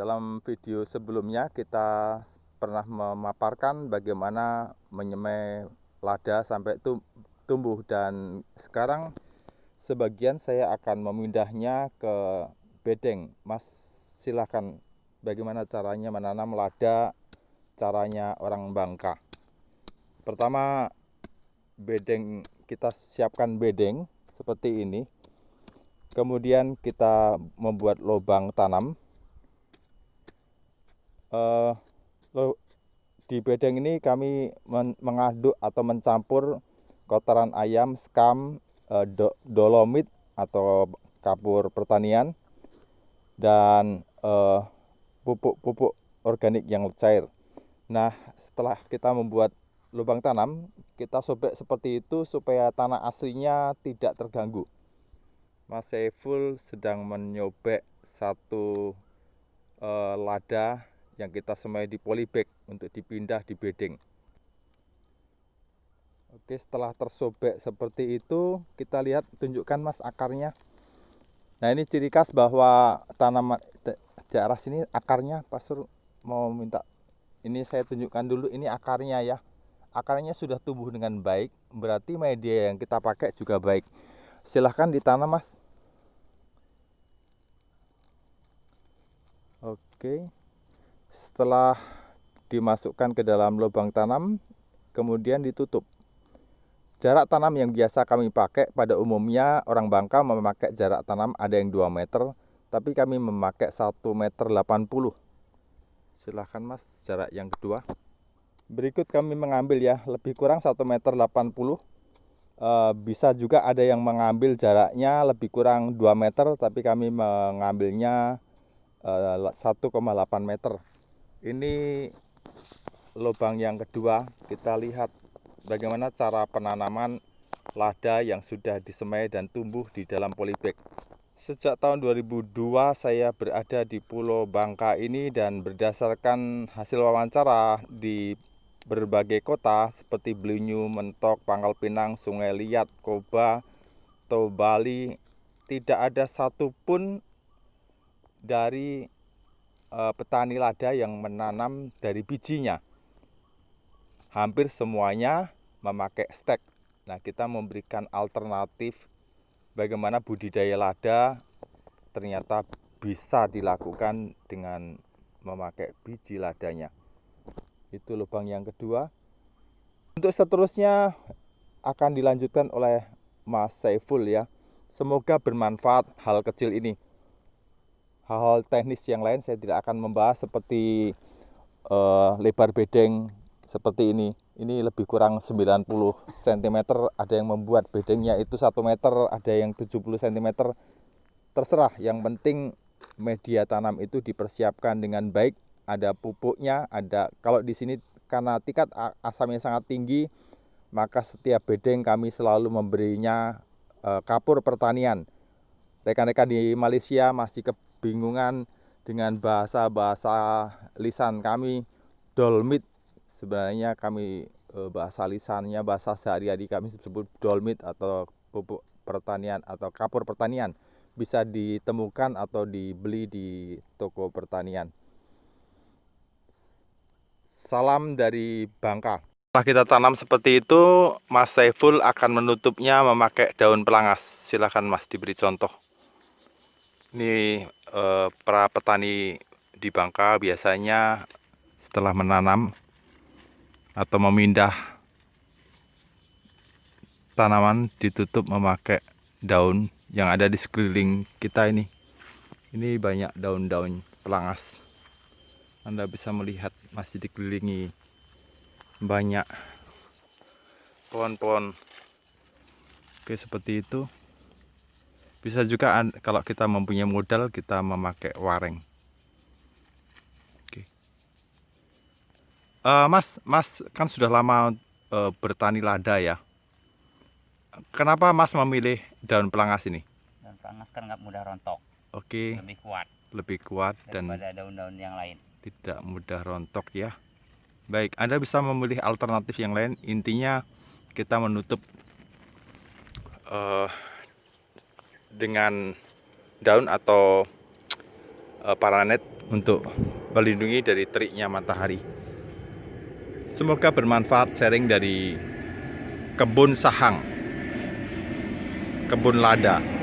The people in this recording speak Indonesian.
Dalam video sebelumnya kita pernah memaparkan bagaimana menyemai lada sampai tumbuh, dan sekarang sebagian saya akan memindahnya ke bedeng. Mas, silahkan, bagaimana caranya menanam lada, caranya orang Bangka. Pertama, bedeng, kita siapkan bedeng seperti ini. Kemudian kita membuat lubang tanam. Di bedeng ini kami mengaduk atau mencampur kotoran ayam, skam, dolomit atau kapur pertanian, dan pupuk-pupuk organik yang cair. Nah, setelah kita membuat lubang tanam, kita sobek seperti itu supaya tanah aslinya tidak terganggu. Mas Saiful sedang menyobek satu lada yang kita semai di polybag untuk dipindah di bedeng. Oke, setelah tersobek seperti itu, kita lihat, tunjukkan Mas akarnya. Nah, ini ciri khas bahwa tanaman di arah sini akarnya. Pasur mau minta ini saya tunjukkan dulu, ini akarnya ya. Akarnya sudah tumbuh dengan baik, berarti media yang kita pakai juga baik. Silahkan ditanam, Mas. Oke, setelah dimasukkan ke dalam lubang tanam, kemudian ditutup. Jarak tanam yang biasa kami pakai, pada umumnya orang Bangka memakai jarak tanam ada yang 2 meter, tapi kami memakai 1,80 meter. Silahkan Mas, jarak yang kedua. Berikut kami mengambil ya, lebih kurang 1,80 meter. Bisa juga ada yang mengambil jaraknya lebih kurang 2 meter, tapi kami mengambilnya 1,8 meter. Ini lubang yang kedua. Kita lihat bagaimana cara penanaman lada yang sudah disemai dan tumbuh di dalam polybag. Sejak tahun 2002 saya berada di Pulau Bangka ini, dan berdasarkan hasil wawancara di berbagai kota seperti Beliunyu, Mentok, Pangkal Pinang, Sungai Liat, Koba, atau Bali, tidak ada satupun dari petani lada yang menanam dari bijinya. Hampir semuanya memakai stek. Nah, kita memberikan alternatif bagaimana budidaya lada ternyata bisa dilakukan dengan memakai biji ladanya. Itu lubang yang kedua. Untuk seterusnya akan dilanjutkan oleh Mas Saiful ya. Semoga bermanfaat hal kecil ini. Hal-hal teknis yang lain saya tidak akan membahas, seperti lebar bedeng seperti ini. Ini lebih kurang 90 cm. Ada yang membuat bedengnya itu 1 meter, ada yang 70 cm. Terserah, yang penting media tanam itu dipersiapkan dengan baik. Ada pupuknya, ada. Kalau di sini karena tingkat asamnya sangat tinggi, maka setiap bedeng kami selalu memberinya kapur pertanian. Rekan-rekan di Malaysia masih kebingungan dengan bahasa lisan kami, dolmit. Sebenarnya kami bahasa lisannya, bahasa sehari-hari kami sebut dolmit atau pupuk pertanian atau kapur pertanian. Bisa ditemukan atau dibeli di toko pertanian. Salam dari Bangka. Setelah kita tanam seperti itu, Mas Saiful akan menutupnya memakai daun pelangas. Silakan Mas, diberi contoh. Ini para petani di Bangka biasanya setelah menanam atau memindah tanaman, ditutup memakai daun yang ada di sekeliling kita ini. Ini banyak daun-daun pelangas. Anda bisa melihat masih dikelilingi banyak pohon-pohon. Oke, seperti itu. Bisa juga kalau kita mempunyai modal, kita memakai wareng. Oke. Mas kan sudah lama bertani lada ya. Kenapa Mas memilih daun pelangas ini? Daun pelangas kan nggak mudah rontok. Oke. Lebih kuat dan daripada daun-daun yang lain. Tidak mudah rontok ya. Baik, Anda bisa memilih alternatif yang lain. Intinya kita menutup dengan daun atau paranet untuk melindungi dari teriknya matahari. Semoga bermanfaat sharing dari kebun sahang, kebun lada.